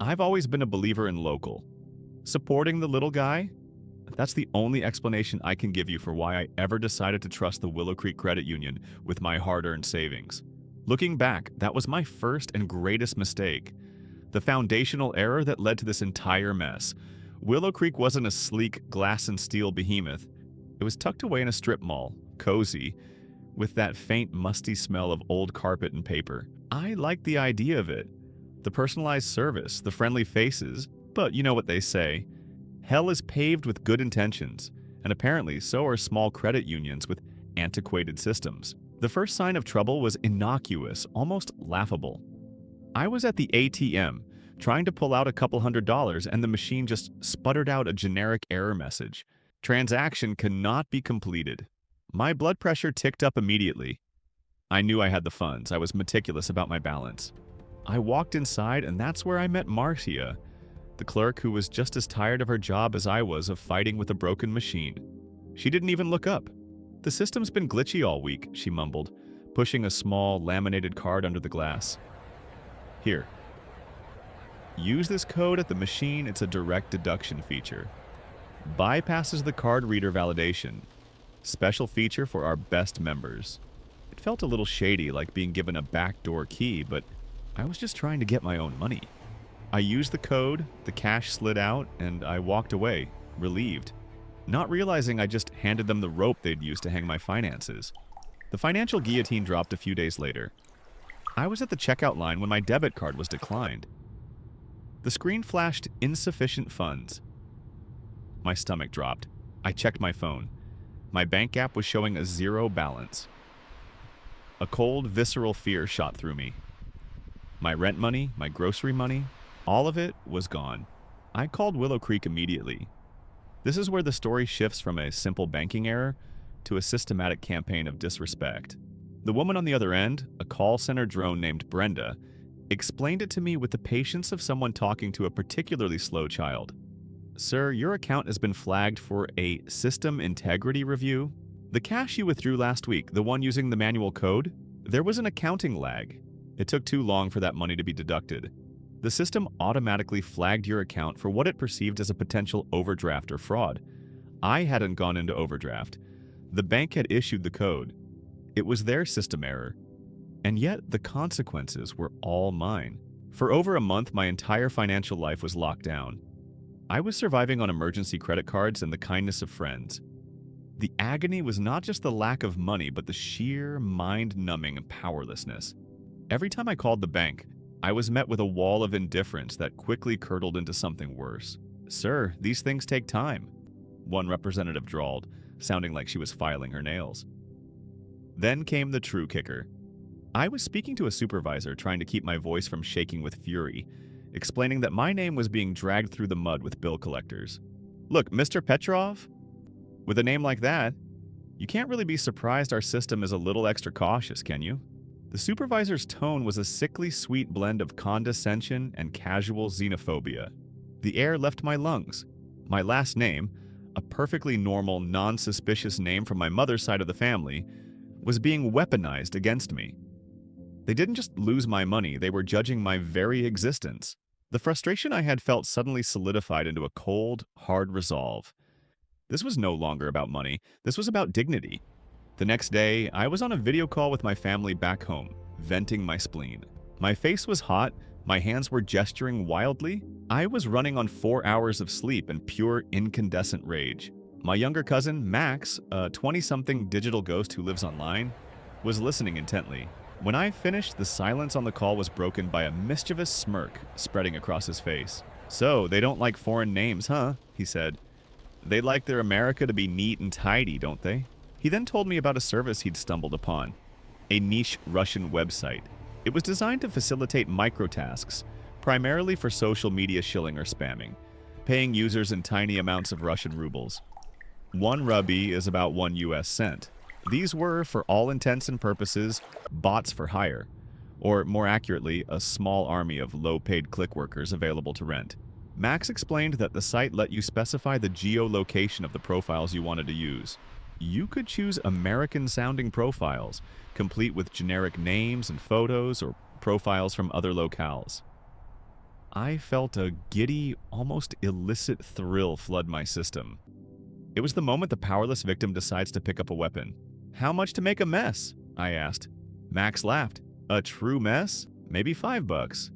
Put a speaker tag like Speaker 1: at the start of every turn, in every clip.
Speaker 1: I've always been a believer in local. Supporting the little guy? That's the only explanation I can give you for why I ever decided to trust the Willow Creek Credit Union with my hard-earned savings. Looking back, that was my first and greatest mistake. The foundational error that led to this entire mess. Willow Creek wasn't a sleek glass and steel behemoth. It was tucked away in a strip mall, cozy, with that faint musty smell of old carpet and paper. I liked the idea of it. The personalized service, the friendly faces, but you know what they say. Hell is paved with good intentions, and apparently so are small credit unions with antiquated systems. The first sign of trouble was innocuous, almost laughable. I was at the ATM, trying to pull out a couple $100, and the machine just sputtered out a generic error message. Transaction cannot be completed. My blood pressure ticked up immediately. I knew I had the funds. I was meticulous about my balance. I walked inside, and that's where I met Marcia, the clerk who was just as tired of her job as I was of fighting with a broken machine. She didn't even look up. "The system's been glitchy all week," she mumbled, pushing a small, laminated card under the glass. "Here. Use this code at the machine. It's a direct deduction feature. Bypasses the card reader validation. Special feature for our best members." It felt a little shady, like being given a backdoor key, but I was just trying to get my own money. I used the code, the cash slid out, and I walked away, relieved, not realizing I just handed them the rope they'd used to hang my finances. The financial guillotine dropped a few days later. I was at the checkout line when my debit card was declined. The screen flashed insufficient funds. My stomach dropped. I checked my phone. My bank app was showing a zero balance. A cold, visceral fear shot through me. My rent money, my grocery money, all of it was gone. I called Willow Creek immediately. This is where the story shifts from a simple banking error to a systematic campaign of disrespect. The woman on the other end, a call center drone named Brenda, explained it to me with the patience of someone talking to a particularly slow child. "Sir, your account has been flagged for a system integrity review. The cash you withdrew last week, the one using the manual code, there was an accounting lag. It took too long for that money to be deducted. The system automatically flagged your account for what it perceived as a potential overdraft or fraud. I hadn't gone into overdraft. The bank had issued the code. It was their system error. And yet, the consequences were all mine. For over a month, my entire financial life was locked down. I was surviving on emergency credit cards and the kindness of friends. The agony was not just the lack of money, but the sheer mind-numbing powerlessness. Every time I called the bank, I was met with a wall of indifference that quickly curdled into something worse. "Sir, these things take time," one representative drawled, sounding like she was filing her nails. Then came the true kicker. I was speaking to a supervisor, trying to keep my voice from shaking with fury, explaining that my name was being dragged through the mud with bill collectors. "Look, Mr. Petrov, with a name like that, you can't really be surprised our system is a little extra cautious, can you?" The supervisor's tone was a sickly sweet blend of condescension and casual xenophobia. The air left my lungs. My last name, a perfectly normal, non-suspicious name from my mother's side of the family, was being weaponized against me. They didn't just lose my money, they were judging my very existence. The frustration I had felt suddenly solidified into a cold, hard resolve. This was no longer about money, this was about dignity. The next day, I was on a video call with my family back home, venting my spleen. My face was hot, my hands were gesturing wildly. I was running on 4 hours of sleep and pure incandescent rage. My younger cousin, Max, a 20-something digital ghost who lives online, was listening intently. When I finished, the silence on the call was broken by a mischievous smirk spreading across his face. "So, they don't like foreign names, huh?" he said. "They like their America to be neat and tidy, don't they?" He then told me about a service he'd stumbled upon, a niche Russian website. It was designed to facilitate microtasks, primarily for social media shilling or spamming, paying users in tiny amounts of Russian rubles. 1 ruby is about 1 US cent. These were, for all intents and purposes, bots for hire, or more accurately, a small army of low-paid click workers available to rent. Max explained that the site let you specify the geolocation of the profiles you wanted to use. You could choose American-sounding profiles, complete with generic names and photos or profiles from other locales. I felt a giddy, almost illicit thrill flood my system. It was the moment the powerless victim decides to pick up a weapon. "How much to make a mess?" I asked. Max laughed. "A true mess? Maybe $5.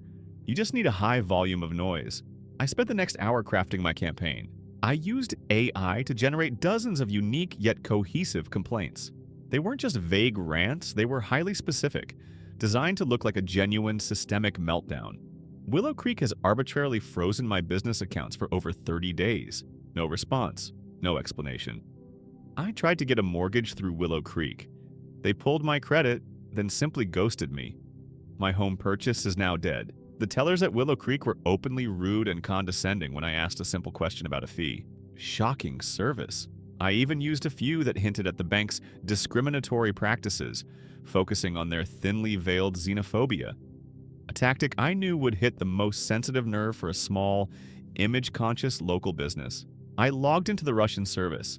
Speaker 1: You just need a high volume of noise." I spent the next hour crafting my campaign. I used AI to generate dozens of unique yet cohesive complaints. They weren't just vague rants, they were highly specific, designed to look like a genuine systemic meltdown. Willow Creek has arbitrarily frozen my business accounts for over 30 days. No response, no explanation. I tried to get a mortgage through Willow Creek. They pulled my credit, then simply ghosted me. My home purchase is now dead. The tellers at Willow Creek were openly rude and condescending when I asked a simple question about a fee. Shocking service. I even used a few that hinted at the bank's discriminatory practices, focusing on their thinly veiled xenophobia. A tactic I knew would hit the most sensitive nerve for a small, image-conscious local business. I logged into the Russian service.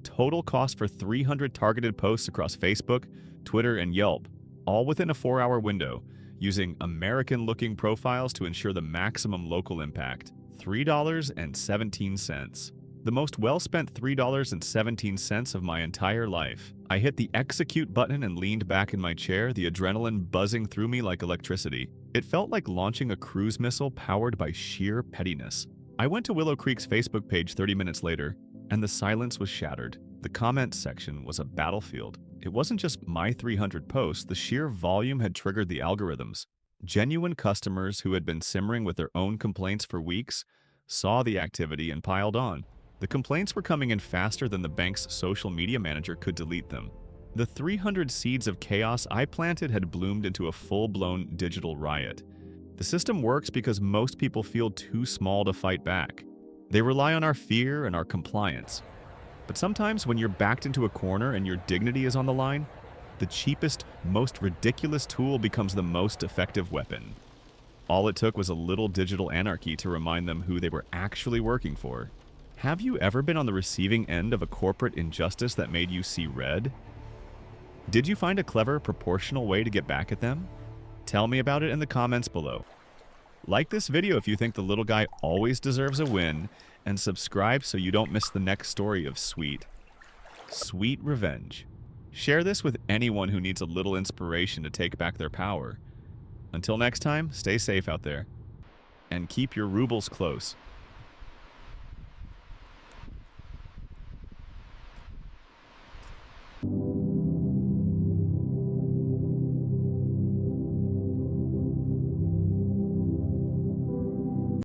Speaker 1: Total cost for 300 targeted posts across Facebook, Twitter, and Yelp, all within a 4-hour window, using American-looking profiles to ensure the maximum local impact. $3.17. The most well-spent $3.17 of my entire life. I hit the execute button and leaned back in my chair, the adrenaline buzzing through me like electricity. It felt like launching a cruise missile powered by sheer pettiness. I went to Willow Creek's Facebook page 30 minutes later, and the silence was shattered. The comments section was a battlefield. It wasn't just my 300 posts, the sheer volume had triggered the algorithms. Genuine customers who had been simmering with their own complaints for weeks saw the activity and piled on. The complaints were coming in faster than the bank's social media manager could delete them. The 300 seeds of chaos I planted had bloomed into a full-blown digital riot. The system works because most people feel too small to fight back. They rely on our fear and our compliance. But sometimes when you're backed into a corner and your dignity is on the line, the cheapest, most ridiculous tool becomes the most effective weapon. All it took was a little digital anarchy to remind them who they were actually working for. Have you ever been on the receiving end of a corporate injustice that made you see red? Did you find a clever, proportional way to get back at them? Tell me about it in the comments below. Like this video if you think the little guy always deserves a win, and subscribe so you don't miss the next story of sweet revenge. Share this with anyone who needs a little inspiration to take back their power. Until next time, stay safe out there, and keep your rubles close.